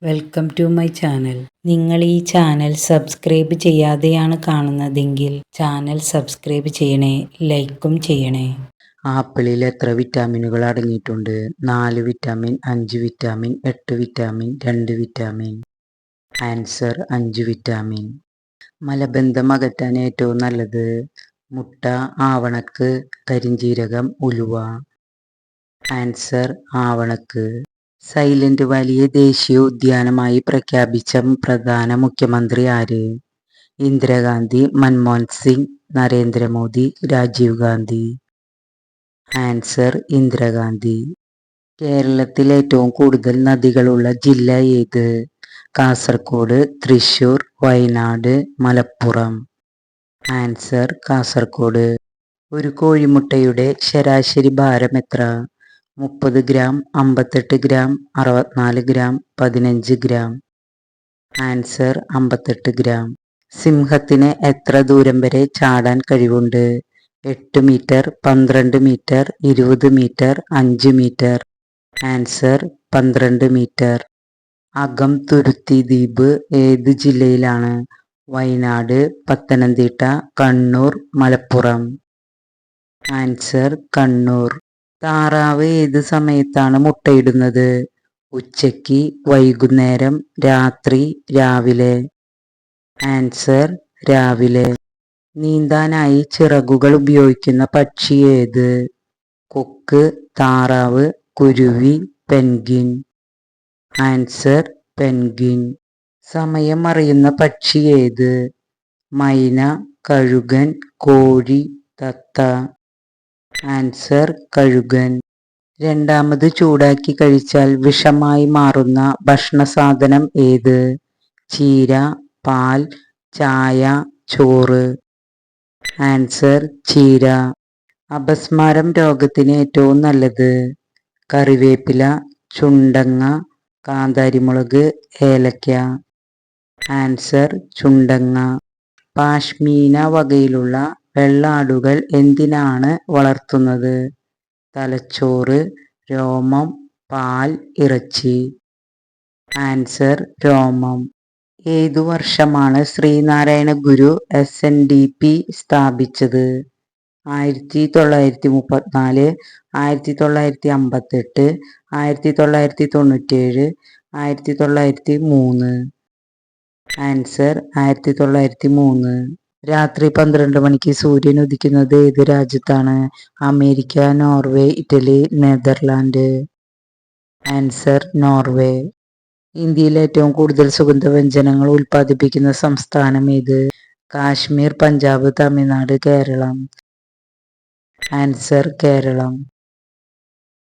Welcome to my channel. നിങ്ങൾ ഈ channel subscribe ചെയ്യാതെയാണ് കാണുന്നതെങ്കിൽ ചാനൽ സബ്സ്ക്രൈബ് ചെയ്യണേ, ലൈക്കും ചെയ്യണേ. ആപ്പിളിൽ എത്ര വിറ്റാമിനുകൾ അടങ്ങിയിട്ടുണ്ട്? 4 vitamin, 5 vitamin, 8 vitamin, 2 vitamin. Answer 5 vitamin. മലബന്ധം അകറ്റാൻ ഏറ്റവും നല്ലത്? മുട്ട, ആവണക്ക്, കരിഞ്ജീരകം, ഉലുവ. ആൻസർ ആവണക്ക്. സൈലന്റ് വാലിയെ ദേശീയ ഉദ്യാനമായി പ്രഖ്യാപിച്ച പ്രധാന മുഖ്യമന്ത്രി ആര്? ഇന്ദിരാഗാന്ധി, മൻമോഹൻ സിംഗ്, നരേന്ദ്രമോദി, രാജീവ് ഗാന്ധി. ആൻസർ ഇന്ദിരാഗാന്ധി. കേരളത്തിൽ ഏറ്റവും കൂടുതൽ നദികളുള്ള ജില്ല ഏത്? കാസർഗോഡ്, തൃശൂർ, വയനാട്, മലപ്പുറം. ആൻസർ കാസർഗോഡ്. ഒരു കോഴിമുട്ടയുടെ ശരാശരി ഭാരം എത്ര? 30 gram, 58 gram, 64 gram, 15 gram. Answer 58 gram. സിംഹത്തിന് എത്ര ദൂരം വരെ ചാടാൻ കഴിവുണ്ട്? 8 metre, 12 metre, 20 metre, 5 metre. Answer 12 metre. അകം തുരുത്തി ദ്വീപ് ഏത് ജില്ലയിലാണ്? വയനാട്, പത്തനംതിട്ട, കണ്ണൂർ, മലപ്പുറം. ആൻസർ കണ്ണൂർ. താറാവ് ഏത് സമയത്താണ് മുട്ടയിടുന്നത്? ഉച്ചയ്ക്ക്, വൈകുന്നേരം, രാത്രി, രാവിലെ. ആൻസർ രാവിലെ. നീന്താനായി ചിറകുകൾ ഉപയോഗിക്കുന്ന പക്ഷി ഏത്? കൊക്ക്, താറാവ്, കുരുവി, പെൻഗ്വിൻ. Answer penguin. സമയം അറിയുന്ന പക്ഷി ഏത്? മൈന, കഴുകൻ, കോഴി, തത്ത. ആൻസർ കഴുകൻ. രണ്ടാമത് ചൂടാക്കി കഴിച്ചാൽ വിഷമായി മാറുന്ന ഭക്ഷണസാധനം ഏത്? ചീര, പാൽ, ചായ, ചോറ്. ആൻസർ ചീര. അപസ്മാരം രോഗത്തിന് ഏറ്റവും നല്ലത്? കറിവേപ്പില, ചുണ്ടങ്ങ, കാന്താരിമുളക്, ഏലക്ക. ആൻസർ ചുണ്ടങ്ങ. പാഷ്മീന വകയിലുള്ള വെള്ളാടുകൾ എന്തിനാണ് വളർത്തുന്നത്? തലച്ചോറ്, രോമം, പാൽ, ഇറച്ചി. ആൻസർ രോമം. ഏതു വർഷമാണ് ശ്രീനാരായണ ഗുരു SNDP സ്ഥാപിച്ചത്? 1934, 1958, 1997, 1903. ആൻസർ 1903. രാത്രി 12 മണിക്ക് സൂര്യൻ ഉദിക്കുന്നത് ഏത് രാജ്യത്താണ്? America, Norway, Italy, Netherland. Answer Norway. ഇന്ത്യയിൽ ഏറ്റവും കൂടുതൽ സുഗന്ധവ്യഞ്ജനങ്ങൾ ഉൽപ്പാദിപ്പിക്കുന്ന സംസ്ഥാനം ഏത്? കാശ്മീർ, പഞ്ചാബ്, തമിഴ്നാട്, കേരളം. ആൻസർ കേരളം.